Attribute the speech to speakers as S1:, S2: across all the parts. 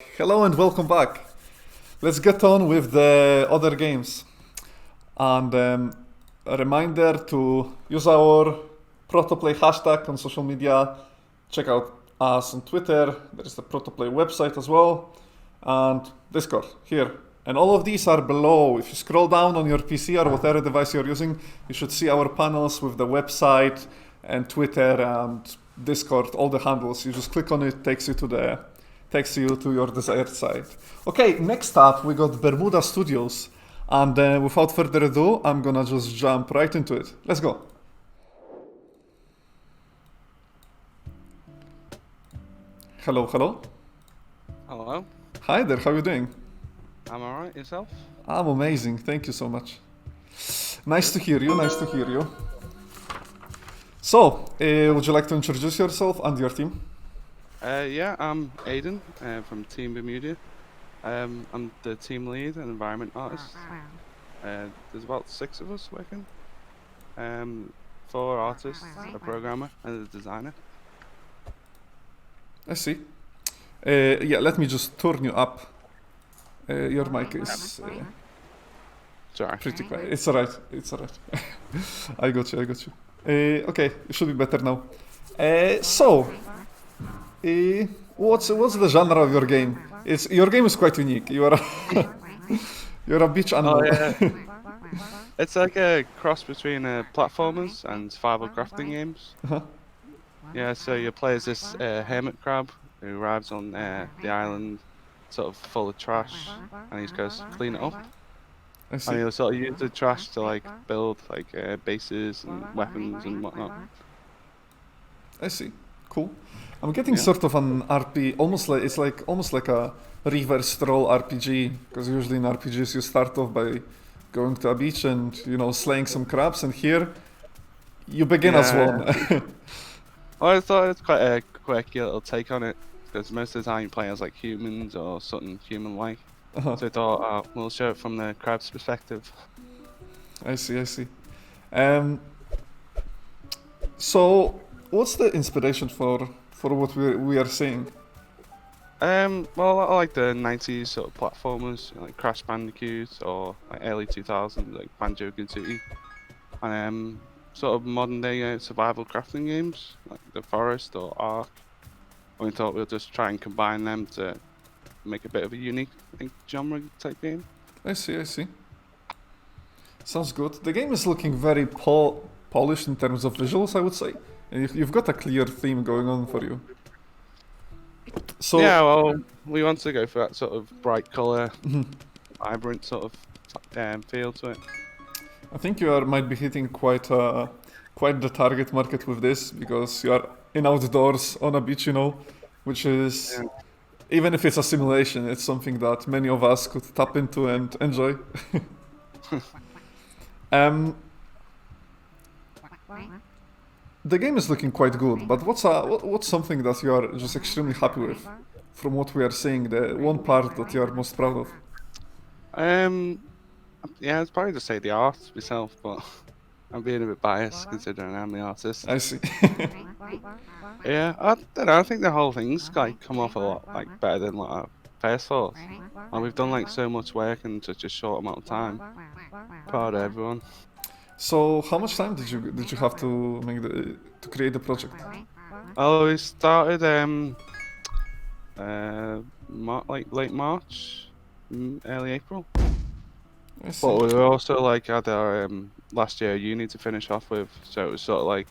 S1: Hello and welcome back. Let's get on with the other games. And a reminder to use our ProtoPlay hashtag on social media. Check out us on Twitter. There is the ProtoPlay website as well. And Discord here. And all of these are below. If you scroll down on your PC or whatever device you're using, you should see our panels with the website and Twitter and Discord, all the handles. You just click on it, takes you to your desired site. Okay, next up we got Bermuda Studios, and without further ado, I'm gonna just jump right into it. Let's go. Hello, hello.
S2: Hello,
S1: Hi there, how are you doing?
S2: I'm alright, yourself?
S1: I'm amazing, thank you so much. Nice to hear you, nice to hear you. So, would you like to introduce yourself and your team?
S2: Yeah, I'm Aiden from Team Bermuda. I'm the team lead and environment artist. There's about 6 of us working. 4 artists, a programmer, and a designer.
S1: I see. Yeah, let me just turn you up. Your mic is
S2: Sorry.
S1: pretty quiet. It's alright, it's alright. I got you. Okay, it should be better now. What's the genre of your game? Your game is quite unique. You're a beach animal.
S2: Oh yeah, it's like a cross between platformers and survival crafting games.
S1: Uh-huh.
S2: Yeah, so you play as this hermit crab who arrives on the island sort of full of trash, and he's goes to clean it up.
S1: I
S2: And
S1: see.
S2: he'll sort of use the trash to like build like bases and weapons and whatnot.
S1: I see. Cool. I'm getting
S2: Yeah.
S1: sort of an RP, almost like a reverse role RPG, because usually in RPGs you start off by going to a beach and slaying some crabs, and here you begin as
S2: Yeah.
S1: one.
S2: Well, I thought it's quite a quirky little take on it because most of the time you play as like humans or something human-like.
S1: Uh-huh.
S2: So I thought we'll show it from the crab's perspective.
S1: I see. Um, so, what's the inspiration for what we are seeing?
S2: Well, I like the 90s sort of platformers, like Crash Bandicoot or like early 2000s, like Banjo-Kazooie, and sort of modern day survival crafting games like The Forest or Ark. And we thought we'll just try and combine them to make a bit of a unique, genre type game.
S1: I see. Sounds good. The game is looking very polished in terms of visuals, I would say. And you've got a clear theme going on for you. So,
S2: Yeah, well, we want to go for that sort of bright color, vibrant sort of feel to it.
S1: I think might be hitting quite the target market with this, because you are in outdoors on a beach, which is,
S2: Yeah.
S1: even if it's a simulation, it's something that many of us could tap into and enjoy. The game is looking quite good, but what's something that you are just extremely happy with from what we are seeing? The one part that you are most proud of?
S2: Yeah, I'd probably just say the art myself, but I'm being a bit biased considering I'm the artist.
S1: I see.
S2: Yeah, I don't know. I think the whole thing's like come off a lot like better than what I first thought. And we've done like so much work in such a short amount of time. Proud of everyone.
S1: So, how much time did you have to create the project?
S2: Oh, we started like late March, early April.
S1: I see.
S2: But we were also like had our last year uni to finish off with, so it was sort of like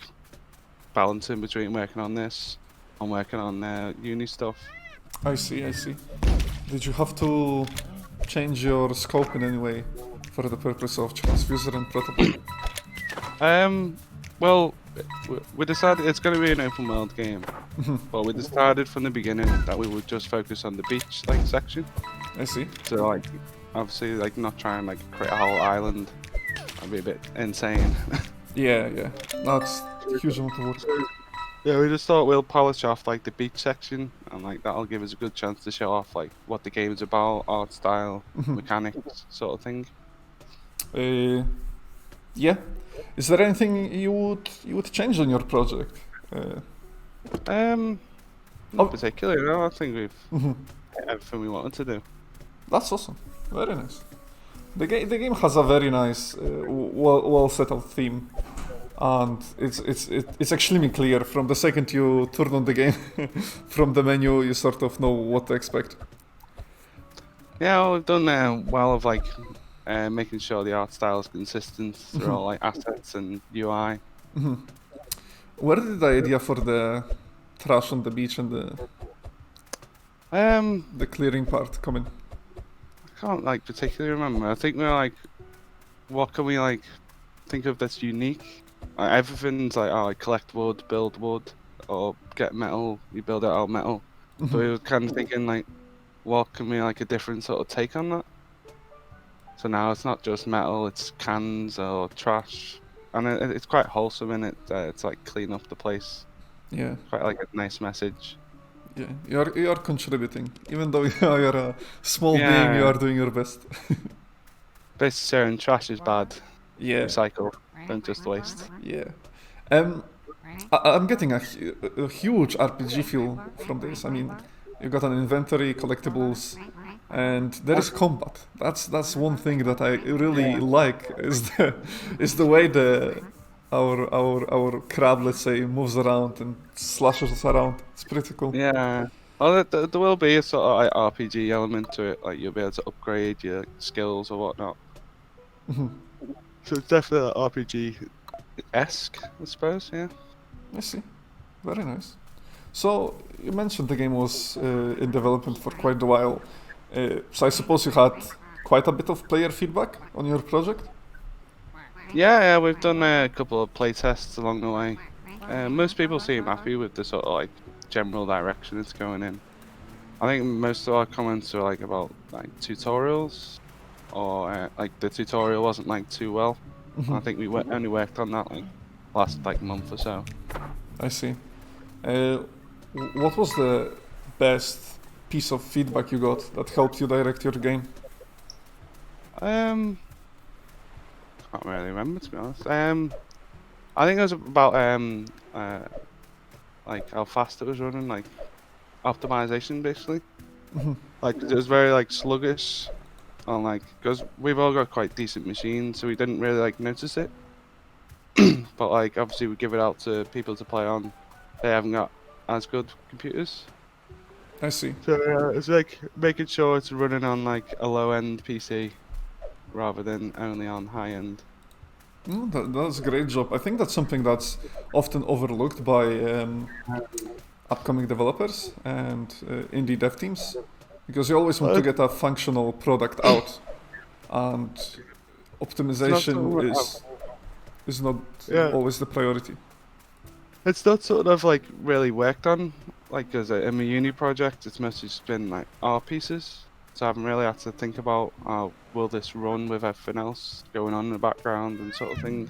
S2: balancing between working on this and working on uni stuff.
S1: I see. Did you have to change your scope in any way for the purpose of transfuser and ProtoPlay?
S2: Well, we decided it's going to be an open world game, but we decided from the beginning that we would just focus on the beach like section.
S1: I see.
S2: So like, obviously like not try and like create a whole island. That'd be a bit insane.
S1: Yeah. That's a huge amount of work.
S2: Yeah, we just thought we'll polish off like the beach section, and like that'll give us a good chance to show off like what the game's about, art style, mechanics, sort of thing.
S1: Yeah. Is there anything you would change on your project?
S2: Not particularly. No, I think we've everything we wanted to do.
S1: That's awesome. Very nice. The game has a very nice, well set out theme, and it's extremely clear from the second you turn on the game. From the menu, you sort of know what to expect.
S2: Yeah, well, we've done well of like making sure the art style is consistent through all like assets and UI.
S1: Where did the idea for the trash on the beach and the clearing part come in?
S2: I can't like particularly remember. I think we're like, what can we like think of that's unique? Like, everything's like, oh, like collect wood, build wood, or get metal. You build it out of metal. So we were kind of thinking like, what can we like a different sort of take on that? So now it's not just metal; it's cans or trash, and it's quite wholesome in it. It's like clean up the place.
S1: Yeah,
S2: Quite like a nice message.
S1: yeah. You are contributing, even though you're a small being. You
S2: Yeah.
S1: are doing your best.
S2: Basically saying trash is bad.
S1: Yeah,
S2: Recycle, don't just waste.
S1: yeah. I'm getting a huge RPG feel from this. I mean, you got an inventory, collectibles, and there is combat. That's one thing that I really like is the way our crab, let's say, moves around and slashes us around. It's pretty cool.
S2: Yeah. Well, there will be a sort of like RPG element to it. Like you'll be able to upgrade your skills or whatnot. So it's definitely RPG-esque, I suppose. Yeah.
S1: I see. Very nice. So you mentioned the game was in development for quite a while. So I suppose you had quite a bit of player feedback on your project.
S2: Yeah, we've done a couple of play tests along the way. Most people seem happy with the sort of like general direction it's going in. I think most of our comments are like about like tutorials, or like the tutorial wasn't like too well. I think we only worked on that like last like month or so.
S1: I see. What was the best piece of feedback you got that helped you direct your game?
S2: Can't really remember, to be honest. I think it was about like how fast it was running, like optimization basically. Like it was very like sluggish, and like because we've all got quite decent machines, so we didn't really like notice it. But like obviously we give it out to people to play on, they haven't got as good computers.
S1: I see.
S2: So it's like making sure it's running on like a low-end PC rather than only on high-end.
S1: That's a great job. I think that's something that's often overlooked by upcoming developers and indie dev teams, because you always want to get a functional product out, and optimization is not always the priority.
S2: It's not sort of like really worked on, like as a uni project. It's mostly just been like art pieces. So I haven't really had to think about, will this run with everything else going on in the background and sort of thing.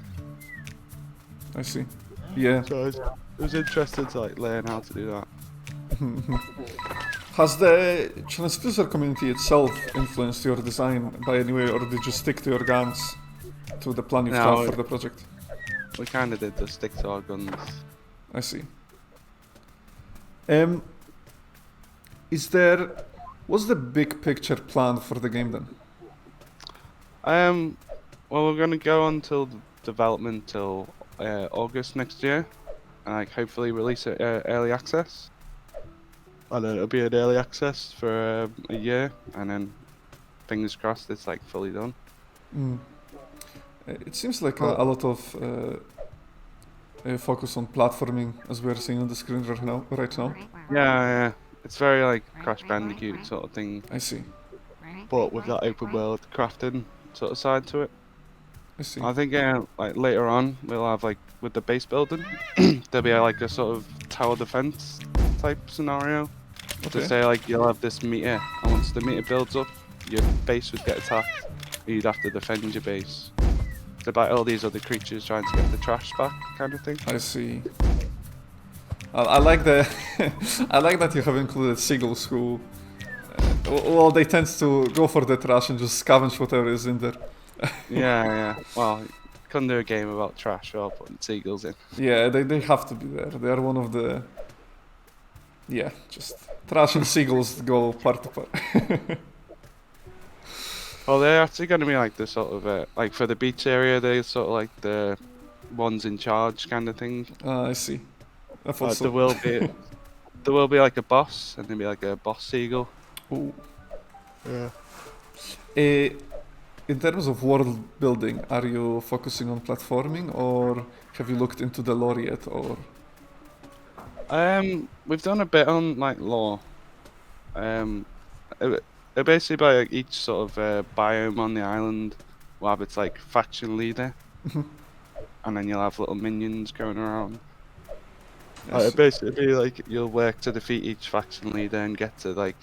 S1: I see. Yeah.
S2: So it was interesting to like learn how to do that.
S1: Has the transducer community itself influenced your design by any way, or did you stick to your guns, to the plan you've had for the project?
S2: We kind of did just stick to our guns.
S1: I see. What's the big picture plan for the game then?
S2: Well, we're gonna go until development till August next year, and like hopefully release it early access. And then it'll be an early access for a year, and then fingers crossed it's like fully done.
S1: It seems like a lot of focus on platforming, as we're seeing on the screen right now.
S2: Yeah. It's very like Crash Bandicoot sort of thing.
S1: I see.
S2: But with that open world crafting sort of side to it.
S1: I see.
S2: I think like later on we'll have like with the base building, there'll be like a sort of tower defense type scenario.
S1: Okay.
S2: To say like you'll have this meter, and once the meter builds up, your base would get attacked, and you'd have to defend your base. It's about all these other creatures trying to get the trash back, kind of thing.
S1: I see. I like I like that you have included seagulls who, well, they tend to go for the trash and just scavenge whatever is in there.
S2: Yeah. Well, couldn't do a game about trash or putting seagulls in.
S1: Yeah, they have to be there. They are one of the Yeah, just trash and seagulls go part to part.
S2: Well, they're actually going to be like the sort of like for the beach area, they're sort of like the ones in charge kind of thing.
S1: I see. I thought
S2: Like
S1: so.
S2: there will be like a boss, and there'll be like a boss seagull.
S1: Ooh.
S2: Yeah.
S1: Eh, in terms of world building, are you focusing on platforming or have you looked into the lore yet? Or
S2: We've done a bit on like lore. It, it basically by like, each sort of biome on the island will have its like faction leader, and then you'll have little minions going around.
S1: Yes.
S2: Basically, like you'll work to defeat each faction leader and get to like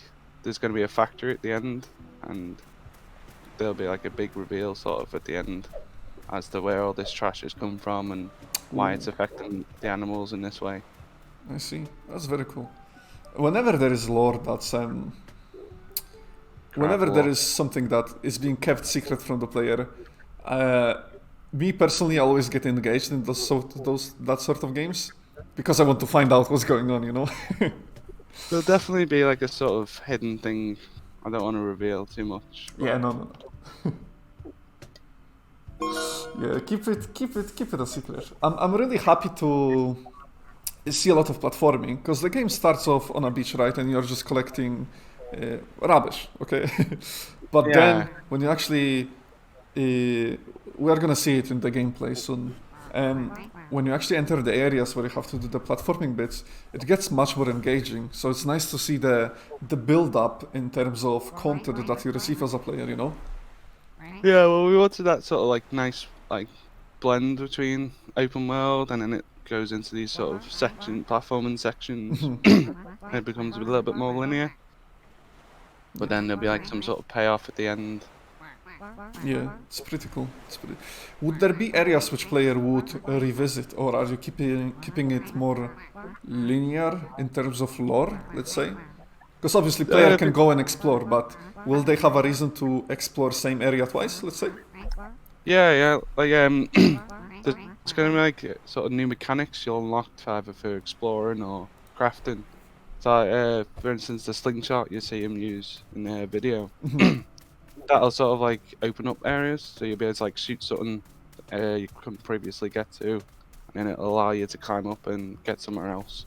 S2: there's going to be a factory at the end, and there'll be like a big reveal sort of at the end as to where all this trash has come from and why it's affecting the animals in this way.
S1: I see. That's very cool. Whenever there is lore that's whenever there
S2: lore.
S1: is something that is being kept secret from the player, me personally, I always get engaged in that sort of games because I want to find out what's going on. You know.
S2: There'll definitely be like a sort of hidden thing. I don't want to reveal too much.
S1: Yeah, no. Yeah, keep it a secret. I'm really happy to see a lot of platforming because the game starts off on a beach, right, and you're just collecting rubbish, okay. But
S2: Yeah.
S1: then when you actually, we are gonna see it in the gameplay soon. When you actually enter the areas where you have to do the platforming bits, it gets much more engaging. So it's nice to see the build up in terms of content that you receive as a player, you know.
S2: Yeah, well, we wanted that sort of like nice like blend between open world and then it goes into these sort of platforming sections. It becomes a little bit more linear. But then there'll be like some sort of payoff at the end.
S1: Yeah, it's pretty cool. Would there be areas which player would revisit, or are you keeping it more linear in terms of lore, let's say? Because obviously player can go and explore, but will they have a reason to explore same area twice, let's say?
S2: Yeah, like there's gonna be like sort of new mechanics you'll unlock either for exploring or crafting. So for instance, the slingshot you see him use in the video. That'll sort of like open up areas, so you'll be able to like shoot something you couldn't previously get to, and then it'll allow you to climb up and get somewhere else.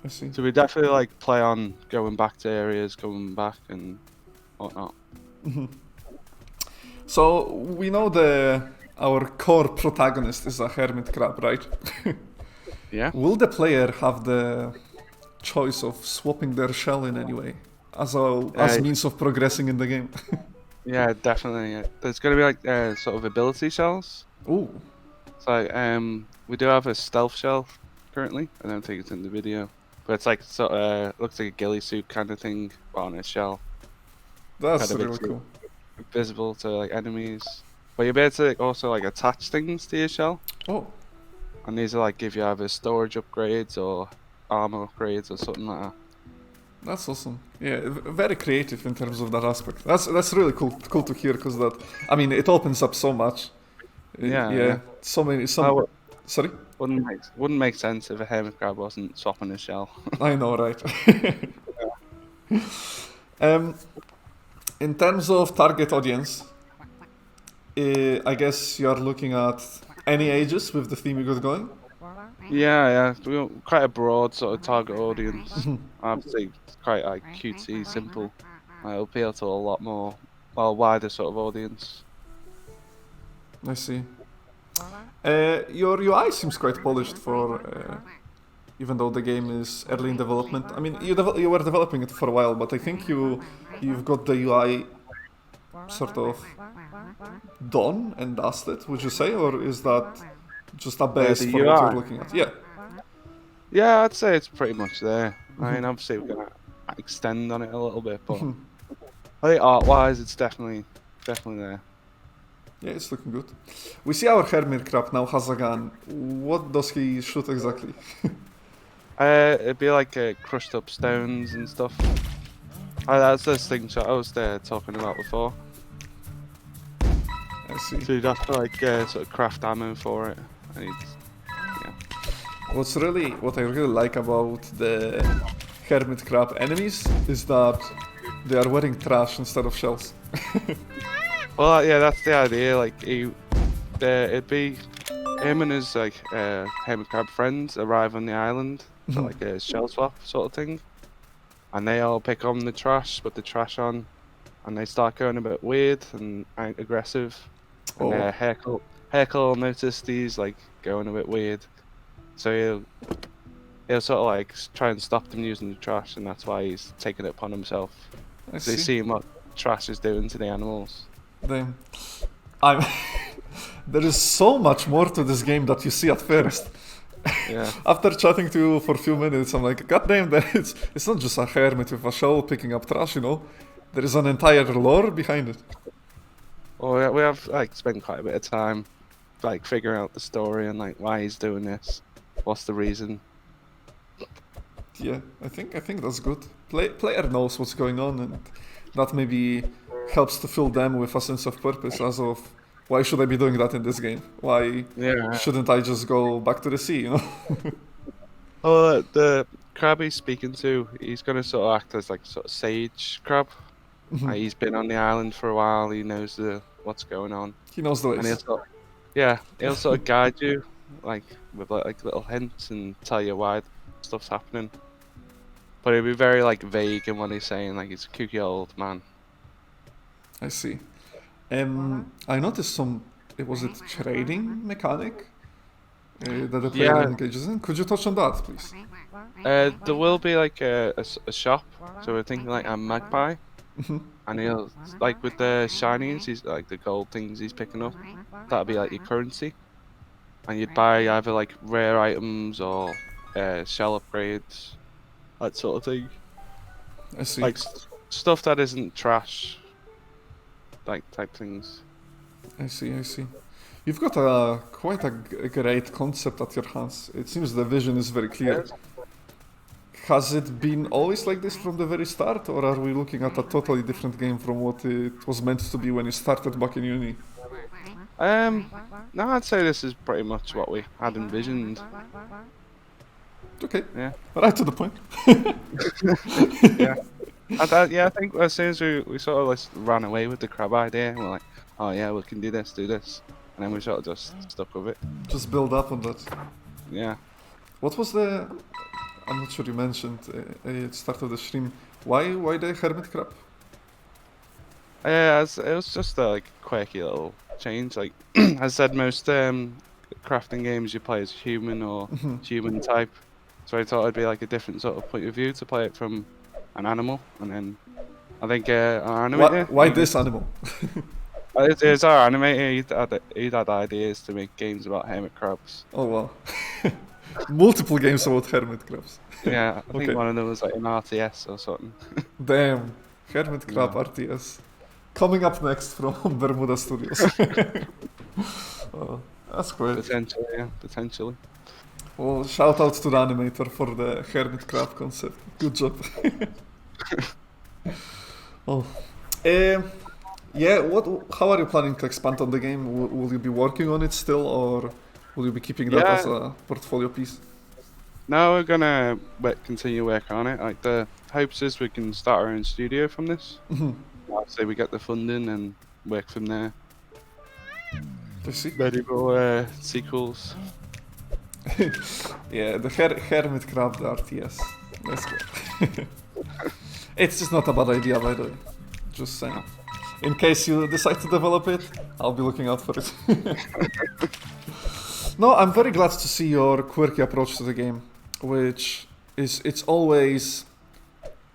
S1: I see.
S2: So we definitely like play on going back to areas, going back and whatnot.
S1: So we know our core protagonist is a hermit crab, right?
S2: Yeah.
S1: Will the player have the choice of swapping their shell in any way as means of progressing in the game?
S2: Yeah, definitely. Yeah. There's gonna be like sort of ability shells.
S1: Ooh.
S2: So we do have a stealth shell currently. I don't think it's in the video, but it's like sort of looks like a ghillie suit kind of thing, but on a shell.
S1: That's
S2: Kind of
S1: really cool.
S2: Visible to like enemies. But you'll be able to like, also like attach things to your shell,
S1: Oh,
S2: and these will like give you either storage upgrades or armor upgrades or something like that.
S1: that's awesome. Yeah, very creative in terms of that aspect. That's really cool to hear because it opens up so much.
S2: Yeah.
S1: So many. Sorry.
S2: Wouldn't make sense if a hermit crab wasn't swapping his shell.
S1: I know, right? In terms of target audience, I guess you are looking at any ages with the theme you got going.
S2: Yeah. We're quite a broad sort of target audience. I'd say it's quite like cutesy, simple. It'll appeal to a lot more, wider sort of audience.
S1: I see. Your UI seems quite polished for, even though the game is early in development. I mean, you were developing it for a while, but I think you've got the UI sort of done and dusted. Would you say, or is that just a base
S2: The
S1: for what you're
S2: UI?
S1: looking at? Yeah.
S2: Yeah, I'd say it's pretty much there. I mean, obviously we're gonna extend on it a little bit, but I think art-wise, it's definitely there.
S1: Yeah, it's looking good. We see our hermit crab now has a gun. What does he shoot exactly?
S2: It'd be like crushed up stones and stuff. That's the slingshot I was talking about before.
S1: I see.
S2: So you'd have to like sort of craft ammo for it. And
S1: What I really like about the hermit crab enemies is that they are wearing trash instead of shells.
S2: Well, yeah, that's the idea. Like, it'd be him and his like hermit crab friends arrive on the island for like a shell swap sort of thing, and they all pick on the trash, put the trash on, and they start going a bit weird and aggressive. And
S1: Oh,
S2: Heckle noticed these like going a bit weird, so he'll sort of like try and stop them using the trash, and that's why he's taking it upon himself.
S1: I
S2: So he's
S1: see.
S2: seeing what trash is doing to the animals.
S1: Damn. I'm. There is so much more to this game that you see at first.
S2: Yeah.
S1: After chatting to you for a few minutes, I'm like, God damn, it's not just a hermit with a shell picking up trash, you know? There is an entire lore behind it.
S2: Well, we have like spent quite a bit of time like figuring out the story and like why he's doing this. What's the reason?
S1: Yeah, I think that's good. Player knows what's going on, and that maybe helps to fill them with a sense of purpose as of why should I be doing that in this game? Why
S2: Yeah.
S1: shouldn't I just go back to the sea, you know?
S2: Oh, the crab he's speaking to, he's gonna sort of act as like sort of sage crab. Like, he's been on the island for a while. He knows what's going on,
S1: He knows the
S2: and
S1: ways.
S2: he'll sort of guide you like with like little hints and tell you why stuff's happening. But he'll be very like vague in what he's saying. Like he's a kooky old man.
S1: I see. I noticed some. Was it trading mechanic that the player
S2: Yeah.
S1: engages in? Could you touch on that, please?
S2: There will be like a shop. So we're thinking like a magpie. And he'll like with the shinies, he's like the gold things he's picking up. That'll be like your currency, and you'd buy either like rare items or shell upgrades, that sort of thing.
S1: I see.
S2: Like stuff that isn't trash, like type things.
S1: I see. You've got quite a great concept at your hands. It seems the vision is very clear. Has it been always like this from the very start, or are we looking at a totally different game from what it was meant to be when you started back in uni?
S2: No, I'd say this is pretty much what we had envisioned.
S1: Okay.
S2: Yeah.
S1: Right to the point.
S2: Yeah. I think as soon as we sort of like ran away with the crab idea, we're like, oh yeah, we can do this, and then we sort of just stuck with it.
S1: Just build up on that.
S2: Yeah.
S1: What was the? I'm not sure you mentioned at the start of the stream. Why the hermit crab?
S2: Yeah, it was just a like quirky little change. Like as I said, most crafting games you play as human or human type. So I thought it'd be like a different sort of point of view to play it from an animal, and then I think our animator.
S1: Why this animal?
S2: It's our animator. He'd had ideas to make games about hermit crabs.
S1: Oh wow. Multiple games about hermit crabs.
S2: Yeah, I think
S1: Okay.
S2: one of them was like an RTS or something.
S1: Damn. Hermit crab
S2: Yeah.
S1: RTS. Coming up next from Bermuda Studios. Oh, that's great.
S2: Potentially.
S1: Well, shout out to the animator for the hermit crab concept. Good job. Oh. Yeah, how are you planning to expand on the game? Will you be working on it still, or will you be keeping that as a portfolio piece?
S2: No, we're gonna continue work on it. Like the hopes is we can start our own studio from this. I'd say we get the funding and work from there.
S1: I see.
S2: Ready for sequels.
S1: Yeah, the hermit crab, the RTS. Let's go. It's just not a bad idea, by the way. Just saying. In case you decide to develop it, I'll be looking out for it. No, I'm very glad to see your quirky approach to the game, which is, it's always...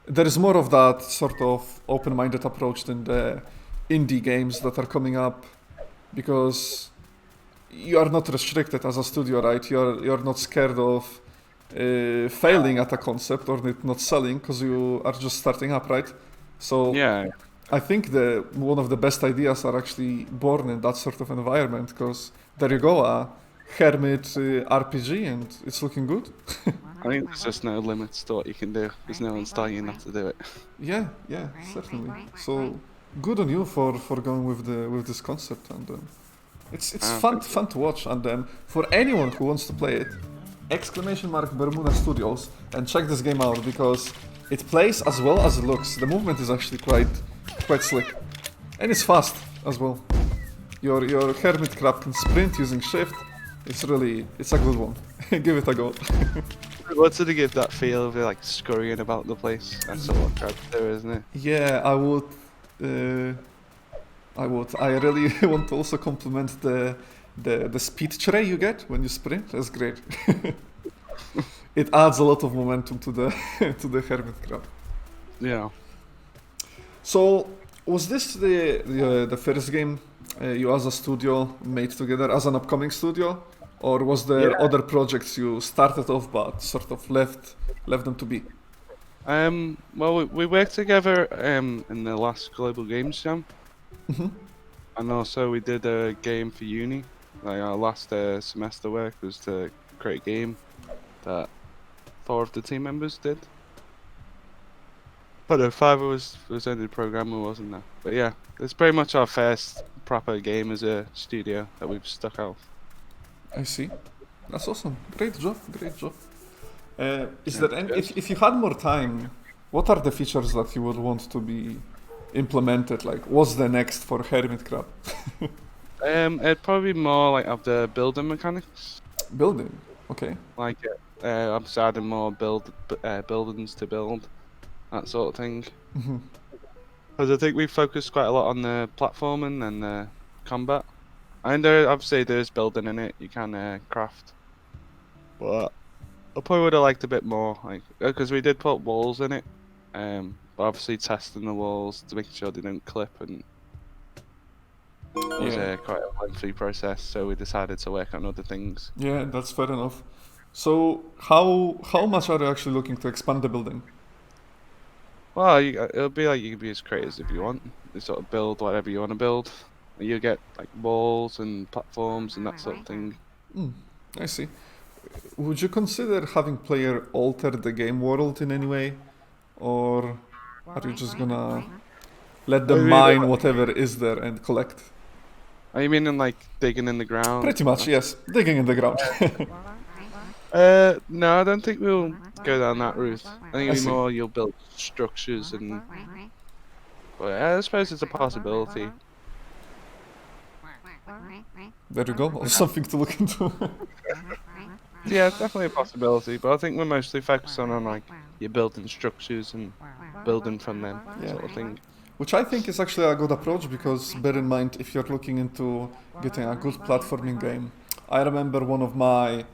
S1: There is more of that sort of open-minded approach than the indie games that are coming up, because you are not restricted as a studio, right? You're not scared of failing at a concept or it not selling because you are just starting up, right? So
S2: Yeah.
S1: I think one of the best ideas are actually born in that sort of environment, because there you go, a hermit RPG, and it's looking good.
S2: I think there's just no limits to what you can do. There's no one's telling you not to do it.
S1: Yeah, certainly. So good on you for going with this concept, and it's fun to watch. And for anyone who wants to play it, !Bermuda Studios, and check this game out, because it plays as well as it looks. The movement is actually quite slick, and it's fast as well. Your hermit crab can sprint using shift. It's a good one. Give it a go.
S2: What's it to give that feel of like scurrying about the place? That's sort of what crabs do, isn't it?
S1: Yeah, I would. I really want to also compliment the speed tray you get when you sprint. That's great. It adds a lot of momentum to the to the hermit crab.
S2: Yeah.
S1: So, was this the first game you as a studio made together as an upcoming studio, or was there other projects you started off but sort of left them to be?
S2: Well, we worked together in the last Global Games Jam, and also we did a game for uni. Like our last semester work was to create a game that 4 of the team members did. But no, 5 of us was only the programmer, wasn't there? But yeah, it's pretty much our first proper game as a studio that we've stuck out.
S1: I see. That's awesome. Great job. Is there any, if you had more time, what are the features that you would want to be implemented? Like, what's the next for Hermit Crab?
S2: It'd probably be more like of the building mechanics.
S1: Building, okay.
S2: Like, I'm just adding more buildings to build, that sort of thing. Because I think we focused quite a lot on the platforming and the combat. And obviously there's building in it, you can craft. But I probably would have liked a bit more, like, because we did put walls in it. But obviously testing the walls to make sure they don't clip, and it was quite a lengthy process, so we decided to work on other things.
S1: Yeah, that's fair enough. So how much are you actually looking to expand the building?
S2: Well, it'll be like you can be as creative as you want. You sort of build whatever you want to build. You get like walls and platforms and that sort of thing.
S1: I see. Would you consider having player alter the game world in any way, or are you just gonna let them mine whatever is there and collect?
S2: Are you meaning like digging in the ground?
S1: Pretty much, yes. Digging in the ground.
S2: No, I don't think we'll go down that route. I think it'll be more you'll build structures and. But I suppose it's a possibility.
S1: There you go. Something to look into.
S2: Yeah, it's definitely a possibility, but I think we're mostly focused on like you're building structures and building from them, sort of thing.
S1: Which I think is actually a good approach, because bear in mind, if you're looking into getting a good platforming game, I remember one of my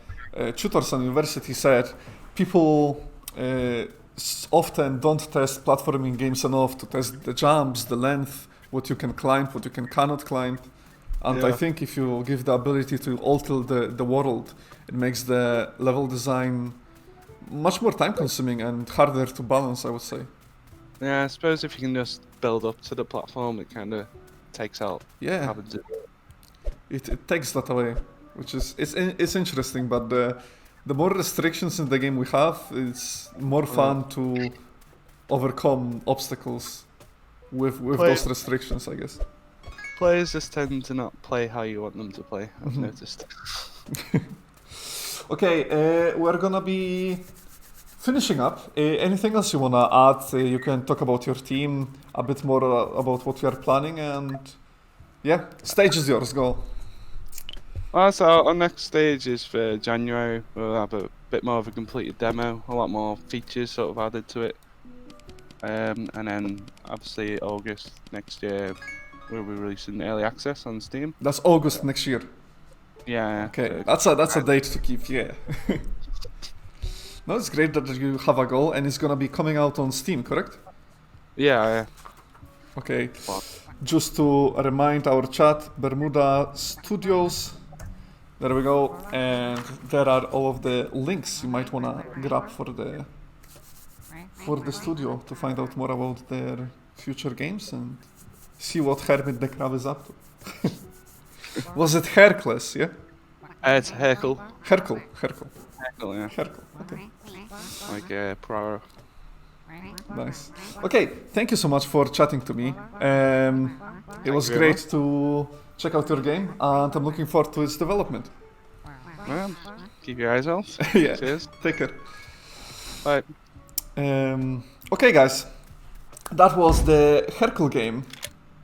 S1: tutors at university said people often don't test platforming games enough to test the jumps, the length, what you can climb, what you cannot climb. And I think if you give the ability to alter the world, it makes the level design much more time consuming and harder to balance, I would say.
S2: Yeah, I suppose if you can just build up to the platform, it kind of takes out having to.
S1: It takes that away, which is it's interesting, but the more restrictions in the game we have, it's more fun to overcome obstacles with those restrictions, I guess.
S2: Players just tend to not play how you want them to play, I've noticed.
S1: Okay, we're gonna be finishing up. Anything else you wanna add? You can talk about your team, a bit more about what you are planning, and stage is yours, go.
S2: Well, so our next stage is for January. We'll have a bit more of a completed demo, a lot more features sort of added to it. And then obviously August next year, we'll be releasing early access on Steam.
S1: That's August next year.
S2: Yeah.
S1: Okay, that's a date to keep. Yeah. No, it's great that you have a goal, and it's gonna be coming out on Steam, correct?
S2: Yeah.
S1: Okay. Just to remind our chat, Bermuda Studios. There we go, and there are all of the links you might wanna grab for the studio to find out more about their future games and see what Hermit the Crab is up to. Was it Hercules, yeah?
S2: It's Hercule.
S1: Hercule,
S2: yeah.
S1: Hercule, okay.
S2: Like Pro.
S1: Nice. Okay, thank you so much for chatting to me. It was great to check out your game, and I'm looking forward to its development.
S2: Well, keep your eyes out.
S1: Yeah,
S2: Cheers.
S1: take care.
S2: Bye.
S1: Okay, guys, that was the Hercule game,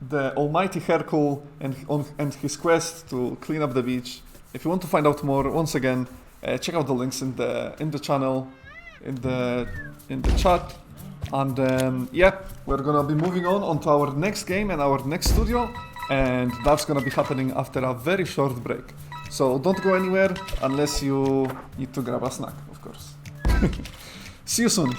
S1: the almighty Hercule and his quest to clean up the beach. If you want to find out more, once again, check out the links in the channel, in the chat, and yeah, we're gonna be moving on to our next game and our next studio, and that's gonna be happening after a very short break. So don't go anywhere unless you need to grab a snack, of course. See you soon.